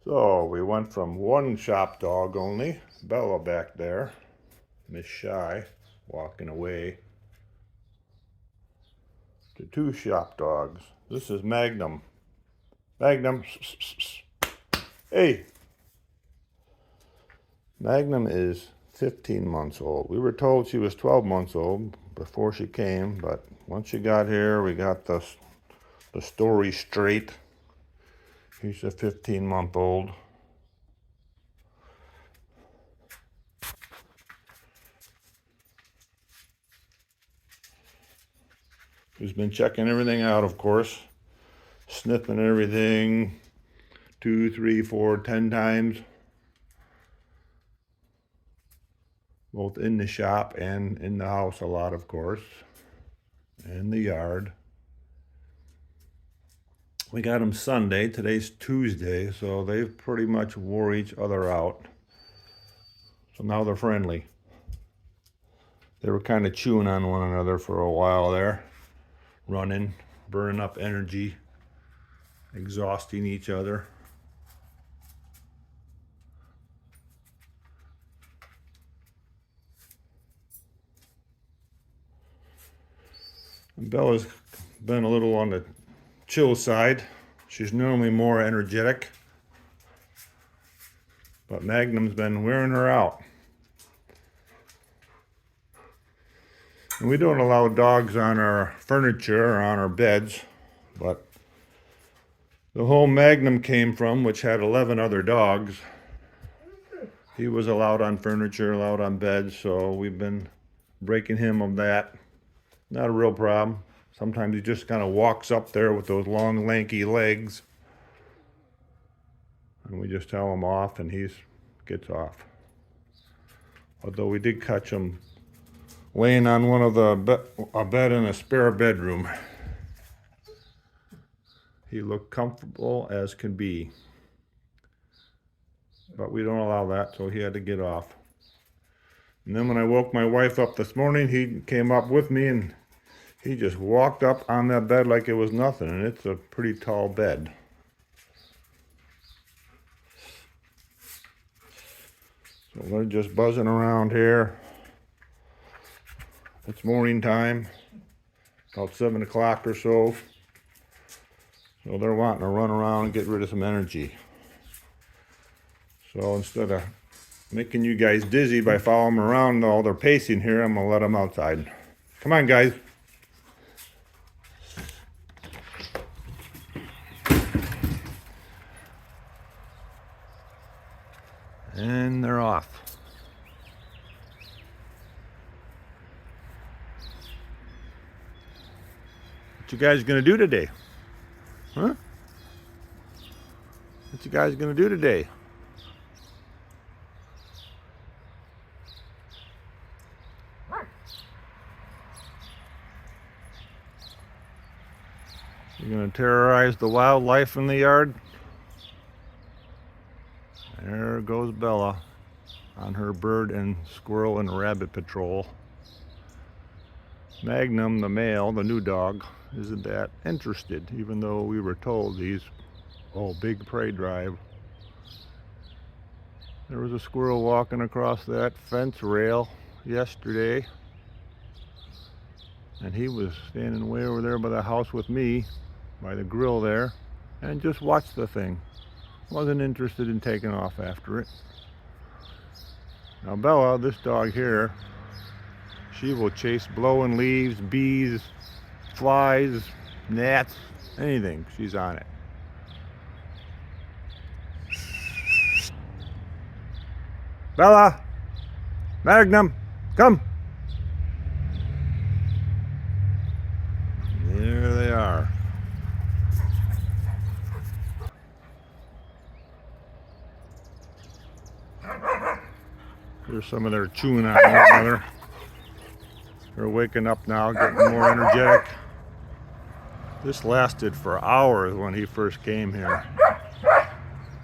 So we went from one shop dog only, Bella back there, Miss Shy, walking away, to two shop dogs. This is Magnum. Magnum, hey! Magnum is 15 months old. We were told she was 12 months old before she came, but once she got here, we got the story straight. She's a 15-month-old. She's been checking everything out, of course, sniffing everything 2, 3, 4, 10 times, both in the shop and in the house a lot, of course, and the yard. We got them Sunday. Today's Tuesday, so they've pretty much wore each other out. So now they're friendly. They were kind of chewing on one another for a while there, running, burning up energy, exhausting each other. And Bella's been a little on the chill side. She's normally more energetic, but Magnum's been wearing her out. And we don't allow dogs on our furniture or on our beds, but the home Magnum came from, which had 11 other dogs, he was allowed on furniture, allowed on beds, so we've been breaking him of that. Not a real problem. Sometimes he just kind of walks up there with those long, lanky legs, and we just tell him off, and he gets off. Although we did catch him laying on one of a bed in a spare bedroom. He looked comfortable as can be, but we don't allow that, so he had to get off. And then when I woke my wife up this morning, he came up with me and he just walked up on that bed like it was nothing, and it's a pretty tall bed. So they're just buzzing around here. It's morning time, about 7 o'clock or so. So they're wanting to run around and get rid of some energy. So instead of making you guys dizzy by following them around all their pacing here, I'm gonna let them outside. Come on, guys. And they're off. What you guys gonna do today? Huh? What you guys gonna do today? You gonna terrorize the wildlife in the yard? There goes Bella on her bird and squirrel and rabbit patrol. Magnum, the male, the new dog, isn't that interested, even though we were told he's, big prey drive. There was a squirrel walking across that fence rail yesterday, and he was standing way over there by the house with me, by the grill there, and just watched the thing. Wasn't interested in taking off after it. Now Bella, this dog here, she will chase blowing leaves, bees, flies, gnats, anything. She's on it. Bella! Magnum! Come! There they are. Here's some of their chewing on one another. They're waking up now, getting more energetic. This lasted for hours when he first came here.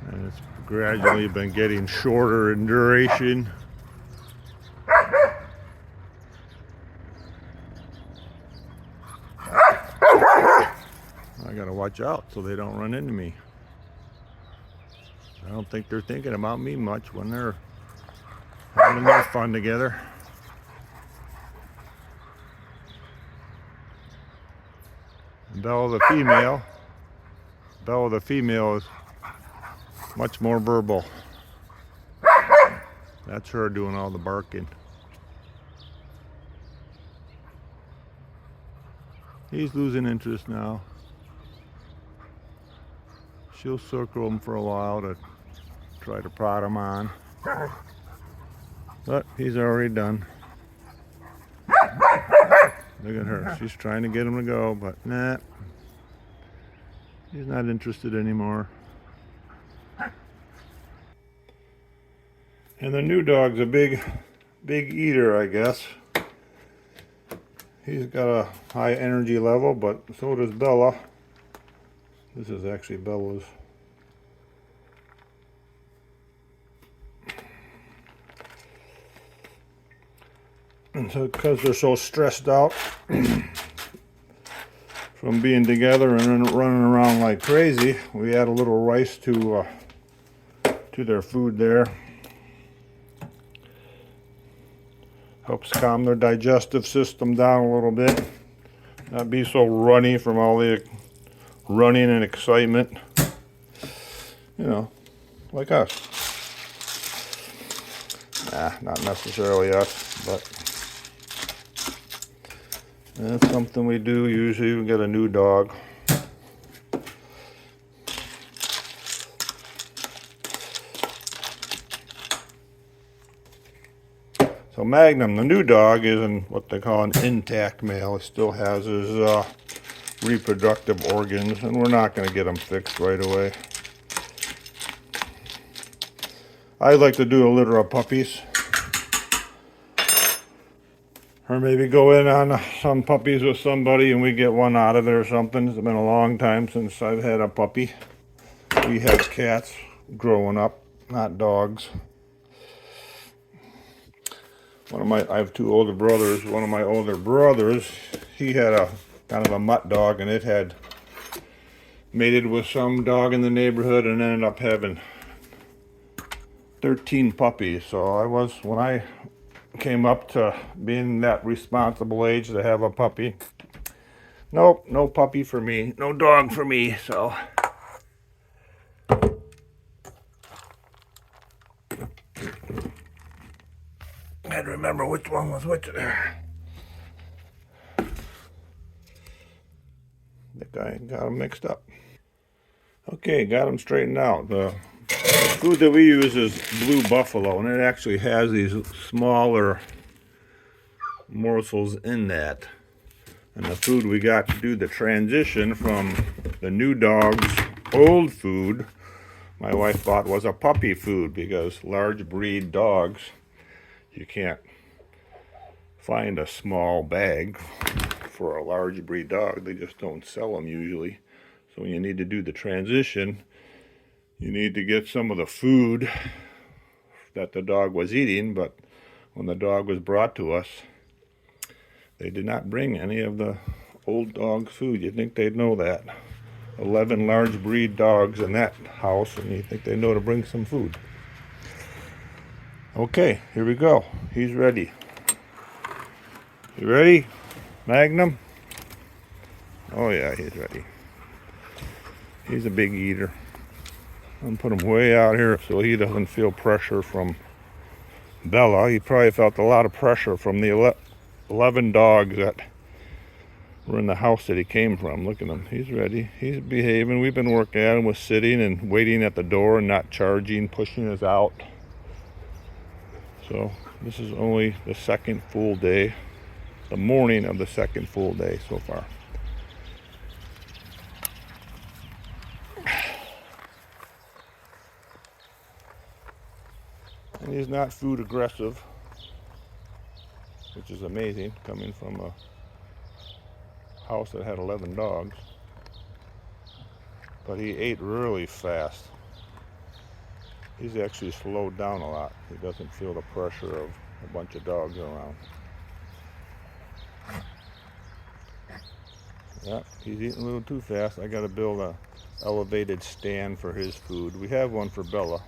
And it's gradually been getting shorter in duration. I gotta watch out so they don't run into me. I don't think they're thinking about me much when they're having their fun together. Bella the female is much more verbal. That's her doing all the barking. He's losing interest now. She'll circle him for a while to try to prod him on. But he's already done. Look at her. She's trying to get him to go, but nah. He's not interested anymore. And the new dog's a big eater, I guess. He's got a high energy level, but so does Bella. This is actually Bella's. And so, because they're so stressed out from being together and running around like crazy, we add a little rice to their food there. Helps calm their digestive system down a little bit. Not be so runny from all the running and excitement. You know, like us. Nah, not necessarily us, but that's something we do usually. We get a new dog. So Magnum, the new dog, is in what they call an intact male. He still has his reproductive organs, and we're not going to get him fixed right away. I like to do a litter of puppies. Or maybe go in on some puppies with somebody and we get one out of there or something. It's been a long time since I've had a puppy. We had cats growing up, not dogs. I have two older brothers. One of my older brothers, he had a kind of a mutt dog, and it had mated with some dog in the neighborhood and ended up having 13 puppies. So when I came up to being that responsible age to have a puppy, nope, no puppy for me, no dog for me. So I had to remember which one was which there. The guy got them mixed up. Okay, got them straightened out. The food that we use is Blue Buffalo, and it actually has these smaller morsels in that. And the food we got to do the transition from the new dog's old food, my wife thought was a puppy food, because large breed dogs, you can't find a small bag for a large breed dog. They just don't sell them usually. So when you need to do the transition, you need to get some of the food that the dog was eating. But when the dog was brought to us, they did not bring any of the old dog's food. You'd think they'd know that. 11 large breed dogs in that house, and you think they know to bring some food. Okay, here we go. He's ready. You ready, Magnum? Oh yeah, he's ready. He's a big eater. I'm gonna put him way out here so he doesn't feel pressure from Bella. He probably felt a lot of pressure from the 11 dogs that were in the house that he came from. Look at him. He's ready. He's behaving. We've been working at him with sitting and waiting at the door and not charging, pushing us out. So this is only the second full day, the morning of the second full day so far. And he's not food aggressive, which is amazing coming from a house that had 11 dogs. But he ate really fast. He's actually slowed down a lot. He doesn't feel the pressure of a bunch of dogs around. Yeah, he's eating a little too fast. I got to build a elevated stand for his food. We have one for Bella.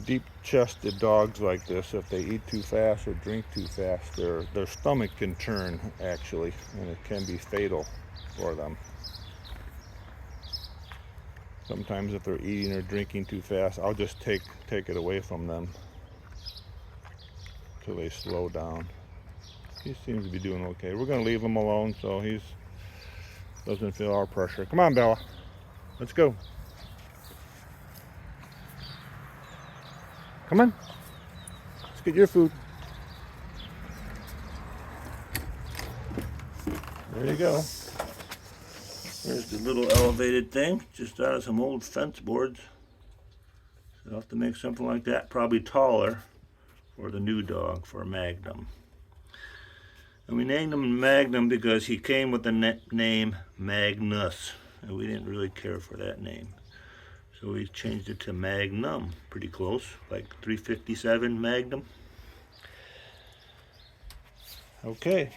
Deep-chested dogs like this, if they eat too fast or drink too fast, their stomach can turn, actually, and it can be fatal for them. Sometimes if they're eating or drinking too fast, I'll just take it away from them till they slow down. He seems to be doing okay. We're going to leave him alone so he doesn't feel our pressure. Come on, Bella. Let's go. Come on. Let's get your food. There you go. There's the little elevated thing, just out of some old fence boards. So I'll have to make something like that, probably taller, for the new dog, for Magnum. And we named him Magnum because he came with the name Magnus, and we didn't really care for that name. So we changed it to Magnum, pretty close, like 357 Magnum. Okay.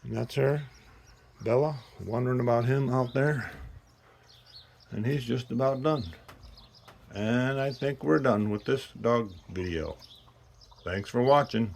And that's her, Bella, wondering about him out there. And he's just about done. And I think we're done with this dog video. Thanks for watching.